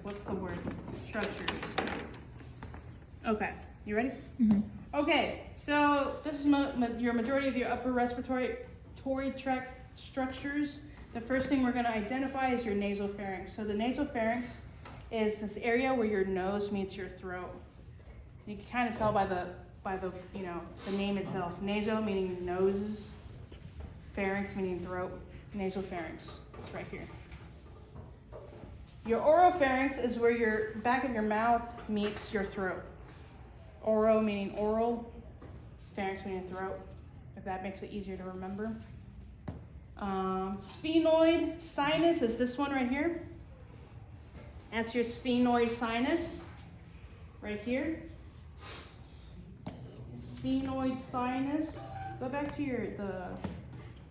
What's the word? Structures. Okay, you ready? Mm-hmm. Okay, so this is your majority of your upper respiratory tract structures. The first thing we're going to identify is your nasopharynx. So the nasopharynx is this area where your nose meets your throat. You can kind of tell by the the name itself. Naso meaning noses, pharynx meaning throat. Nasopharynx. It's right here. Your oropharynx is where your back of your mouth meets your throat. Oro meaning oral, pharynx meaning throat, if that makes it easier to remember. Sphenoid sinus is this one right here. That's your sphenoid sinus, right here. Sphenoid sinus. Go back to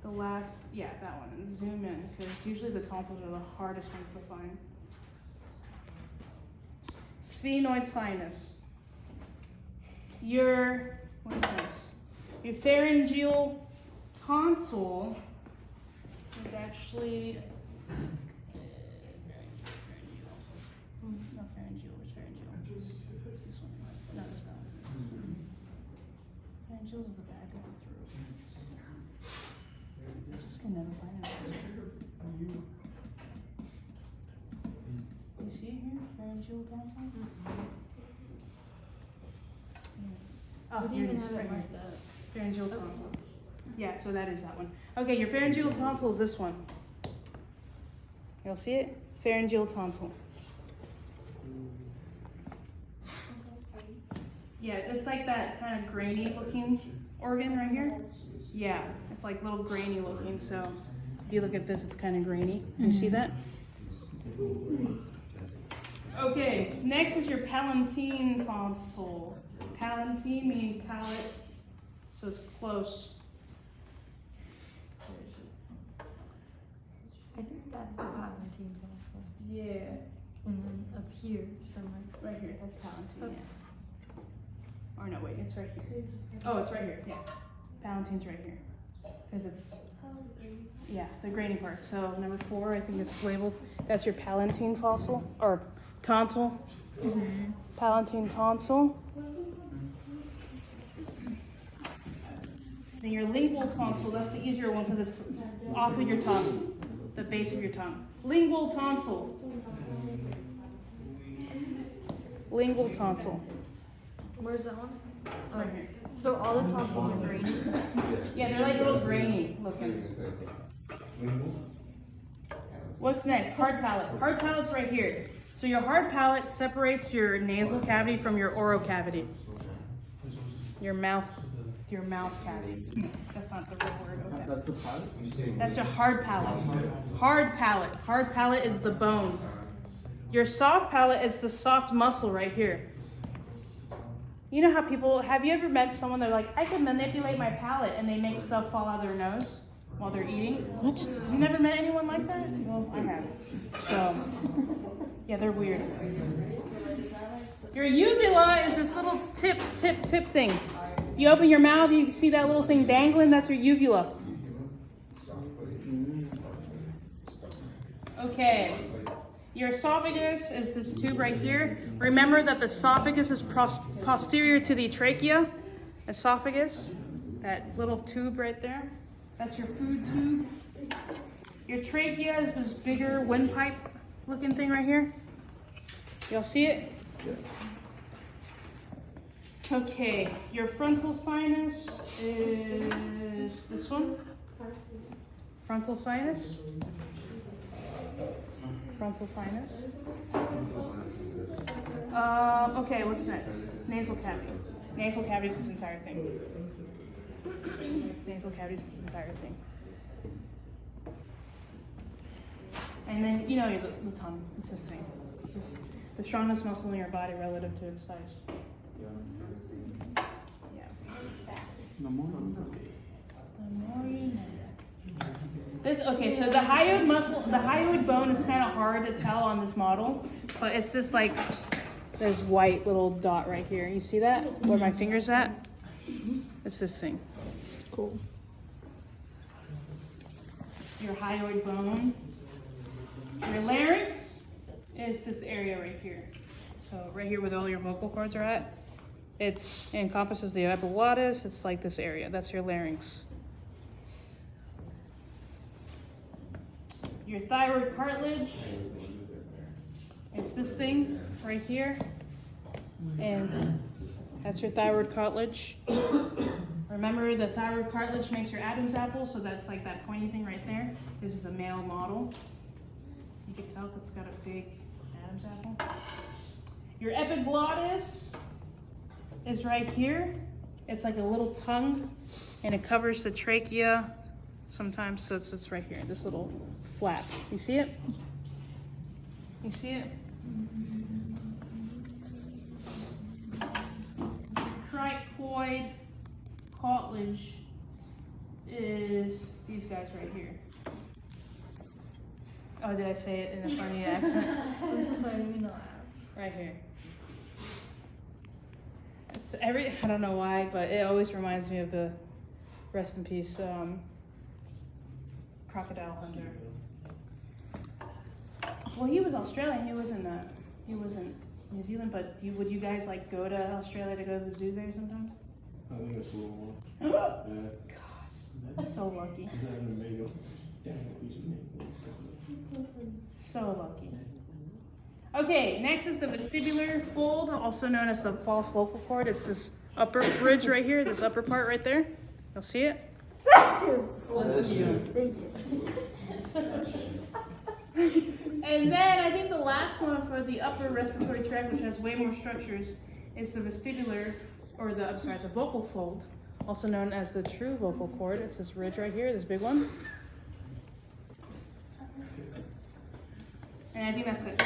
the last, yeah, that one, and zoom in, because usually the tonsils are the hardest ones to find. Sphenoid sinus. What's this? Your pharyngeal tonsil is actually, not pharyngeal, which pharyngeal? What's this one? No, it's palatine. Pharyngeal is the back of the throat. I just can never find it. You see it here? Pharyngeal tonsil? Oh, We here didn't it is, even have it right marked here. up. Pharyngeal tonsil. Yeah, so that is that one. Okay, your pharyngeal tonsil is this one. You'll see it? Pharyngeal tonsil. Yeah, it's like that kind of grainy looking organ right here. Yeah, it's like little grainy looking. So if you look at this, it's kind of grainy. You see that? Okay, next is your palatine tonsil. Palatine meaning palate, so it's close. Where is it? I think that's the palatine tonsil. Yeah, And then up here somewhere. right here. That's palatine. Okay. Yeah. Or no, wait, it's right here. Oh, it's right here. Yeah, palatine's right here because it's the grainy part. So number 4, I think it's labeled. That's your palatine tonsil or tonsil. Mm-hmm. Palatine tonsil. Then your lingual tonsil, that's the easier one because it's off of your tongue, the base of your tongue. Lingual tonsil. Lingual tonsil. Where's that one? Oh. Right here. So all the tonsils are grainy? Yeah, they're like little grainy looking. What's next? Hard palate. Hard palate's right here. So your hard palate separates your nasal cavity from your oral cavity. Your mouth cavity. That's not the real word. Okay. That's the palate? That's a hard palate. Hard palate. Hard palate is the bone. Your soft palate is the soft muscle right here. You know how have you ever met someone that's like, I can manipulate my palate, and they make stuff fall out of their nose while they're eating? What? You never met anyone like that? Well, I have. So, yeah, they're weird. Your uvula is this little tip thing. You open your mouth, you see that little thing dangling, that's your uvula. Okay. Your esophagus is this tube right here. Remember that the esophagus is posterior to the trachea. Esophagus, that little tube right there. That's your food tube. Your trachea is this bigger windpipe looking thing right here. Y'all see it? Okay, your frontal sinus is this one. Frontal sinus. Frontal sinus. Okay, what's next? Nasal cavity. Nasal cavity is this entire thing. Nasal cavity is this entire thing. And then, the tongue. It's this thing. It's the strongest muscle in your body relative to its size. Yeah. No more. Okay, so the hyoid muscle, the hyoid bone is kind of hard to tell on this model, but it's just like this white little dot right here. You see that? Where my finger's at? It's this thing. Cool. Your hyoid bone. Your larynx is this area right here. So right here where all your vocal cords are at, it encompasses the epiglottis. It's like this area. That's your larynx. Your thyroid cartilage is this thing right here. And that's your thyroid cartilage. Remember, the thyroid cartilage makes your Adam's apple, so that's like that pointy thing right there. This is a male model. You can tell it's got a big Adam's apple. Your epiglottis is right here. It's like a little tongue, and it covers the trachea sometimes, so it's right here, this little flap. You see it? You see it? Cricoid cartilage is these guys right here. Oh, did I say it in a funny accent? I'm so sorry, I didn't mean to laugh. Right here. I don't know why, but it always reminds me of the rest in peace crocodile hunter. Well, he was Australian. He wasn't New Zealand. But would you guys like go to Australia to go to the zoo there sometimes? I think it's a little more. Gosh, so lucky. So lucky. Okay, next is the vestibular fold, also known as the false vocal cord. It's this upper ridge right here, this upper part right there. You'll see it. And then I think the last one for the upper respiratory tract, which has way more structures, is the vestibular, or the vocal fold, also known as the true vocal cord. It's this ridge right here, this big one. And I think that's it.